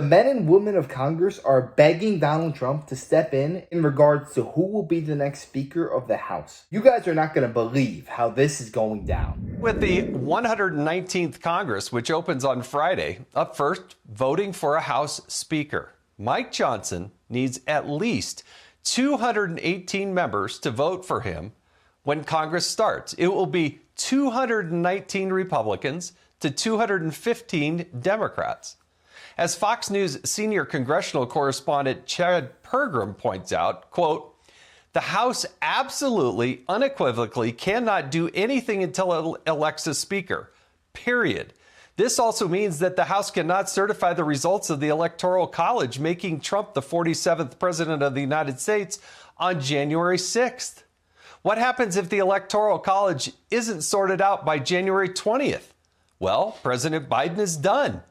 men and women of Congress are begging Donald Trump to step in regards to who will be the next Speaker of the House. You guys are not going to believe how this is going down. With the 119th Congress, which opens on Friday, up first, voting for a House Speaker. Mike Johnson needs at least 218 members to vote for him when Congress starts. It will be 219 Republicans to 215 Democrats. As Fox News senior congressional correspondent Chad Pergram points out, quote, the House absolutely, unequivocally cannot do anything until it elects a speaker, period. This also means that the House cannot certify the results of the Electoral College, making Trump the 47th president of the United States on January 6th. What happens if the Electoral College isn't sorted out by January 20th? Well, President Biden is done.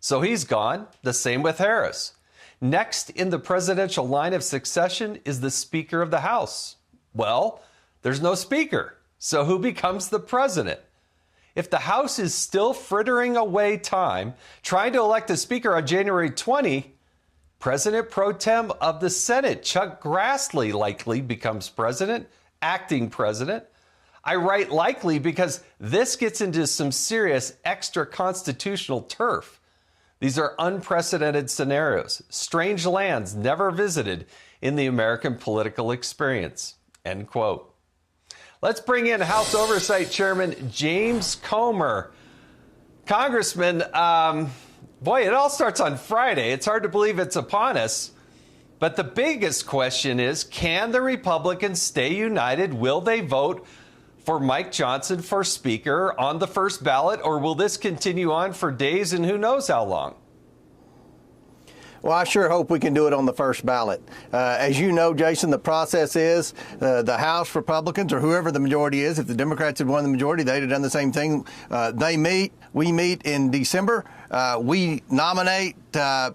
So he's gone. The same with Harris. Next in the presidential line of succession is the Speaker of the House. Well, there's no speaker. So who becomes the president? If the House is still frittering away time trying to elect a speaker on January 20, President pro tem of the Senate, Chuck Grassley, likely becomes president, acting president. I write likely because this gets into some serious extra constitutional turf. These are unprecedented scenarios, strange lands never visited in the American political experience, end quote. Let's bring in House Oversight Chairman James Comer. Congressman, boy, it all starts on Friday. It's hard to believe it's upon us. But the biggest question is, can the Republicans stay united? Will they vote for Mike Johnson for Speaker on the first ballot, or will this continue on for days and who knows how long? Well, I sure hope we can do it on the first ballot. As you know, Jason, the process is the House Republicans, or whoever the majority is, if the Democrats had won the majority, they'd have done the same thing. We meet in December. We nominate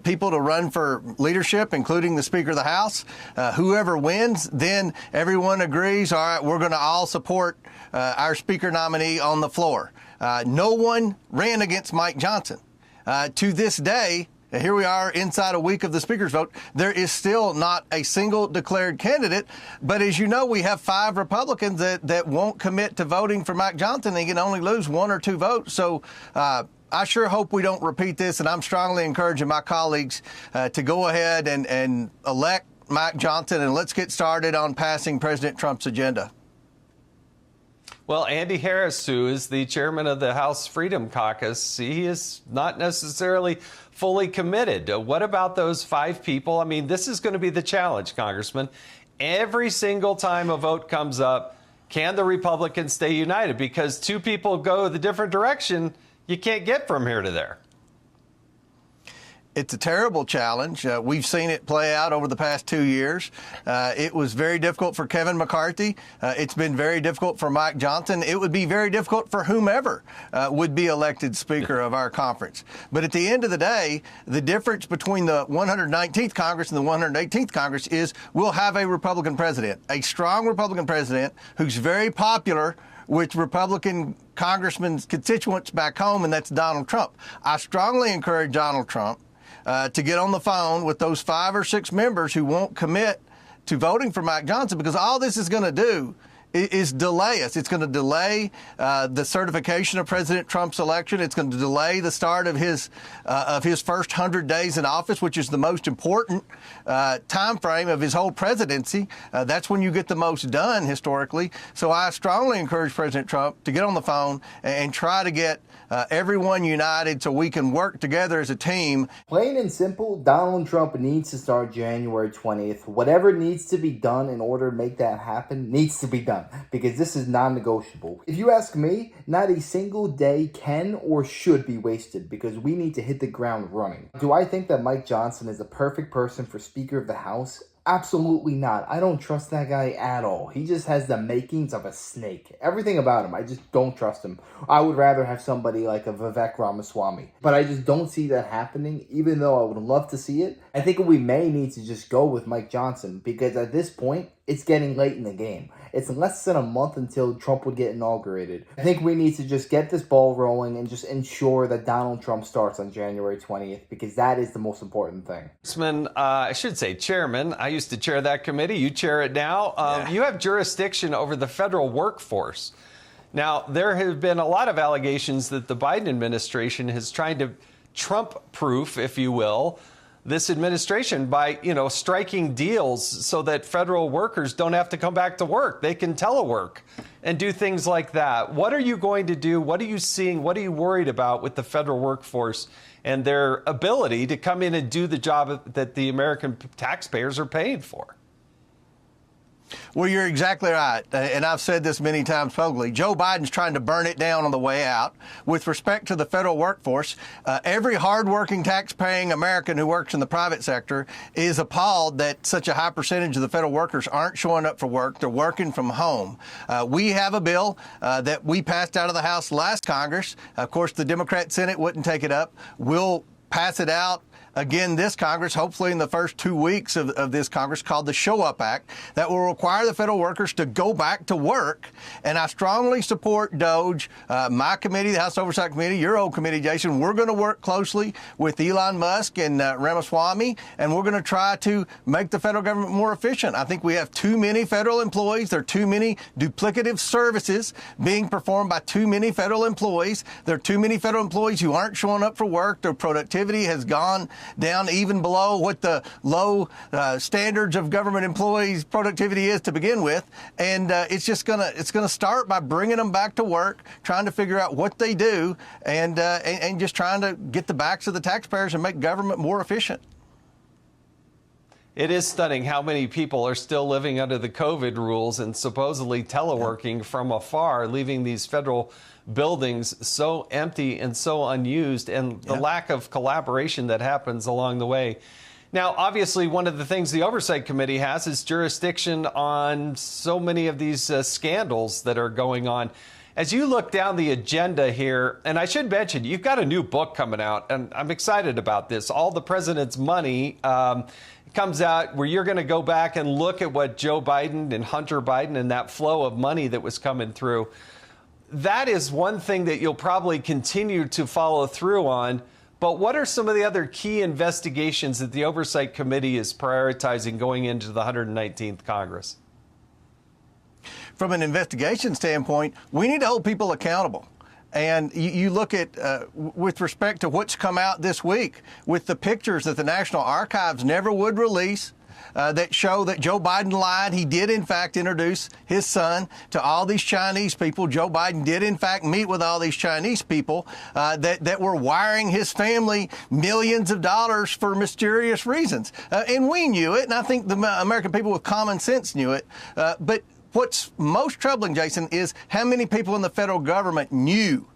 people to run for leadership, including the Speaker of the House. Whoever wins, then everyone agrees, all right, we're going to all support our Speaker nominee on the floor. No one ran against Mike Johnson. To this day, here we are inside a week of the Speaker's vote. There is still not a single declared candidate. But as you know, we have 5 Republicans that won't commit to voting for Mike Johnson. They can only lose 1 or 2 votes. So I sure hope we don't repeat this. And I'm strongly encouraging my colleagues to go ahead and elect Mike Johnson. And let's get started on passing President Trump's agenda. Well, Andy Harris, who is the chairman of the House Freedom Caucus, he is not necessarily fully committed. What about those 5 people? I mean, this is going to be the challenge, Congressman. Every single time a vote comes up, can the Republicans stay united? Because 2 people go the different direction, you can't get from here to there. It's a terrible challenge. We've seen it play out over the past 2 years. It was very difficult for Kevin McCarthy. It's been very difficult for Mike Johnson. It would be very difficult for whomever would be elected Speaker of our conference. But at the end of the day, the difference between the 119th Congress and the 118th Congress is we'll have a Republican president, a strong Republican president who's very popular with Republican congressmen's constituents back home, and that's Donald Trump. I strongly encourage Donald Trump to get on the phone with those 5 or 6 members who won't commit to voting for Mike Johnson, because all this is going to do is delay us. It's going to delay the certification of President Trump's election. It's going to delay the start of his first 100 days in office, which is the most important time frame of his whole presidency. That's when you get the most done historically. So I strongly encourage President Trump to get on the phone and try to get everyone united so we can work together as a team. Plain and simple, Donald Trump needs to start January 20th. Whatever needs to be done in order to make that happen needs to be done, because this is non-negotiable. If you ask me, not a single day can or should be wasted, because we need to hit the ground running. Do I think that Mike Johnson is the perfect person for Speaker of the House? Absolutely not. I don't trust that guy at all. He just has the makings of a snake. Everything about him, I just don't trust him. I would rather have somebody like a Vivek Ramaswamy. But I just don't see that happening, even though I would love to see it. I think we may need to just go with Mike Johnson, because at this point, it's getting late in the game. It's less than a month until Trump would get inaugurated. I think we need to just get this ball rolling and just ensure that Donald Trump starts on January 20th, because that is the most important thing. I should say chairman. I used to chair that committee. You chair it now. You have jurisdiction over the federal workforce. Now, there have been a lot of allegations that the Biden administration is trying to Trump-proof, if you will, this administration by, striking deals so that federal workers don't have to come back to work. They can telework and do things like that. What are you going to do? What are you seeing? What are you worried about with the federal workforce and their ability to come in and do the job that the American taxpayers are paying for? Well, you're exactly right. And I've said this many times publicly. Joe Biden's trying to burn it down on the way out. With respect to the federal workforce, every hardworking, tax-paying American who works in the private sector is appalled that such a high percentage of the federal workers aren't showing up for work. They're working from home. We have a bill that we passed out of the House last Congress. Of course, the Democrat Senate wouldn't take it up. We'll pass it out again this Congress, hopefully in the first 2 weeks of this Congress, called the Show Up Act, that will require the federal workers to go back to work. And I strongly support DOGE, my committee, the House Oversight Committee, your old committee, Jason. We're going to work closely with Elon Musk and Ramaswamy, and we're going to try to make the federal government more efficient. I think we have too many federal employees. There are too many duplicative services being performed by too many federal employees. There are too many federal employees who aren't showing up for work. Their productivity has gone down even below what the low standards of government employees' productivity is to begin with. And it's gonna start by bringing them back to work, trying to figure out what they do, and just trying to get the backs of the taxpayers and make government more efficient. It is stunning how many people are still living under the COVID rules and supposedly teleworking from afar, leaving these federal buildings so empty and so unused, and the lack of collaboration that happens along the way. Now, obviously, one of the things the Oversight Committee has is jurisdiction on so many of these scandals that are going on. As you look down the agenda here, and I should mention, you've got a new book coming out, and I'm excited about this. All the President's Money comes out, where you're going to go back and look at what Joe Biden and Hunter Biden and that flow of money that was coming through. That is one thing that you'll probably continue to follow through on. But what are some of the other key investigations that the Oversight Committee is prioritizing going into the 119th Congress? From an investigation standpoint, we need to hold people accountable. And you look at, with respect to what's come out this week, with the pictures that the National Archives never would release, that show that Joe Biden lied. He did, in fact, introduce his son to all these Chinese people. Joe Biden did, in fact, meet with all these Chinese people that were wiring his family millions of dollars for mysterious reasons. And we knew it, and I think the American people with common sense knew it. But what's most troubling, Jason, is how many people in the federal government knew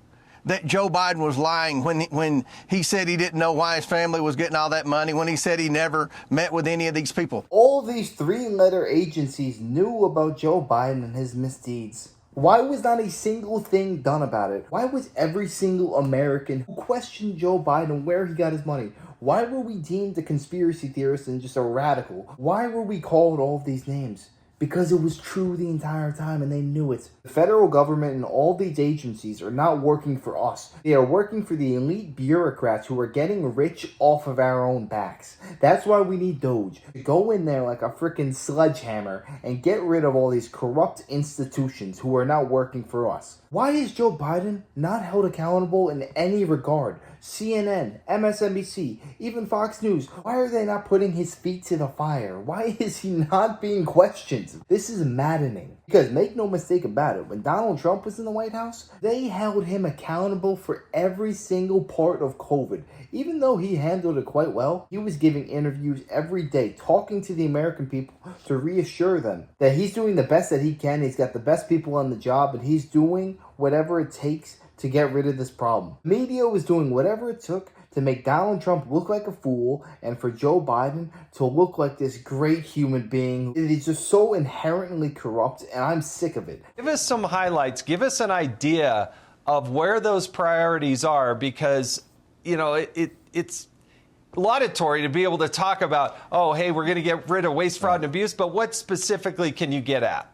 that Joe Biden was lying when he said he didn't know why his family was getting all that money, when he said he never met with any of these people. All these three-letter agencies knew about Joe Biden and his misdeeds. Why was not a single thing done about it? Why was every single American who questioned Joe Biden where he got his money? Why were we deemed a conspiracy theorist and just a radical? Why were we called all of these names? Because it was true the entire time, and they knew it. The federal government and all these agencies are not working for us. They are working for the elite bureaucrats who are getting rich off of our own backs. That's why we need DOGE to go in there like a freaking sledgehammer and get rid of all these corrupt institutions who are not working for us. Why is Joe Biden not held accountable in any regard? CNN, MSNBC, even Fox News, why are they not putting his feet to the fire? Why is he not being questioned? This is maddening. Because make no mistake about it, when Donald Trump was in the White House, they held him accountable for every single part of COVID. Even though he handled it quite well, he was giving interviews every day, talking to the American people to reassure them that he's doing the best that he can. He's got the best people on the job, and he's doing whatever it takes to get rid of this problem. Media was doing whatever it took to make Donald Trump look like a fool and for Joe Biden to look like this great human being. It is just so inherently corrupt, and I'm sick of it. Give us some highlights. Give us an idea of where those priorities are, because, you know, it's laudatory to be able to talk about, oh, hey, we're going to get rid of waste, fraud, and abuse, but what specifically can you get at?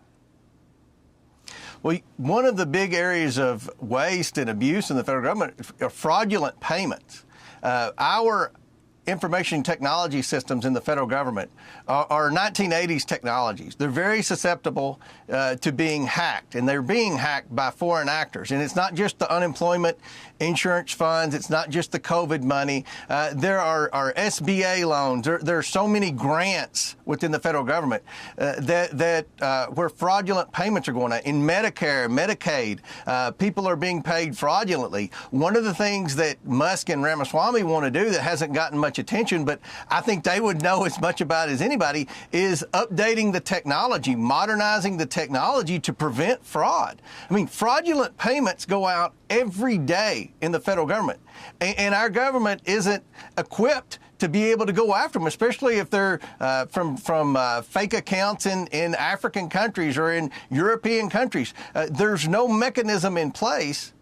Well, one of the big areas of waste and abuse in the federal government are fraudulent payments. Our information technology systems in the federal government are 1980s technologies. They're very susceptible to being hacked, and they're being hacked by foreign actors. And it's not just the unemployment insurance funds. It's not just the COVID money. There are SBA loans. There are so many grants within the federal government where fraudulent payments are going on. In Medicare, Medicaid, people are being paid fraudulently. One of the things that Musk and Ramaswamy want to do that hasn't gotten much attention, but I think they would know as much about as anybody, is updating the technology, modernizing the technology to prevent fraud. I mean, fraudulent payments go out every day in the federal government, and our government isn't equipped to be able to go after them, especially if they're from fake accounts in African countries or in European countries. There's no mechanism in place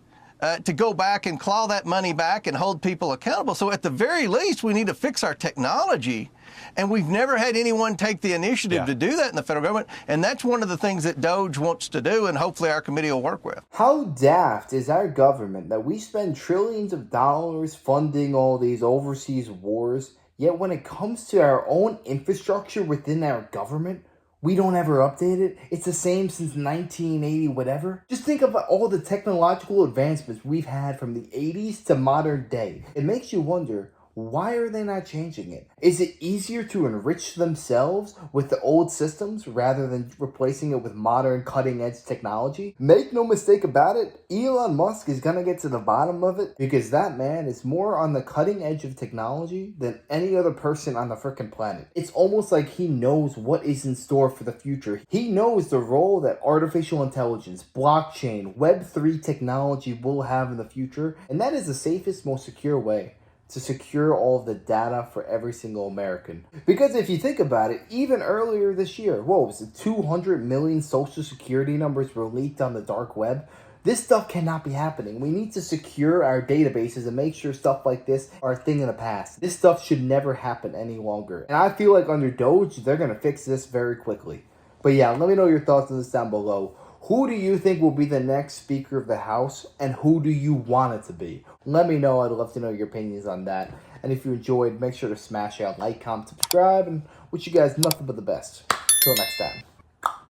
to go back and claw that money back and hold people accountable. So at the very least, we need to fix our technology. And we've never had anyone take the initiative to do that in the federal government. And that's one of the things that DOJ wants to do, and hopefully our committee will work with. How daft is our government that we spend trillions of dollars funding all these overseas wars, yet when it comes to our own infrastructure within our government, we don't ever update it? It's the same since 1980 whatever. Just think of all the technological advancements we've had from the 80s to modern day. It makes you wonder, why are they not changing it? Is it easier to enrich themselves with the old systems rather than replacing it with modern cutting-edge technology? Make no mistake about it, Elon Musk is gonna get to the bottom of it, because that man is more on the cutting edge of technology than any other person on the frickin' planet. It's almost like he knows what is in store for the future. He knows the role that artificial intelligence, blockchain, Web3 technology will have in the future, and that is the safest, most secure way to secure all of the data for every single American. Because if you think about it, even earlier this year, what was it, 200 million social security numbers were leaked on the dark web? This stuff cannot be happening. We need to secure our databases and make sure stuff like this are a thing in the past. This stuff should never happen any longer. And I feel like under DOJ, they're gonna fix this very quickly. But yeah, let me know your thoughts on this down below. Who do you think will be the next Speaker of the House, and who do you want it to be? Let me know. I'd love to know your opinions on that. And if you enjoyed, make sure to smash out like, comment, subscribe, and wish you guys nothing but the best. Till next time.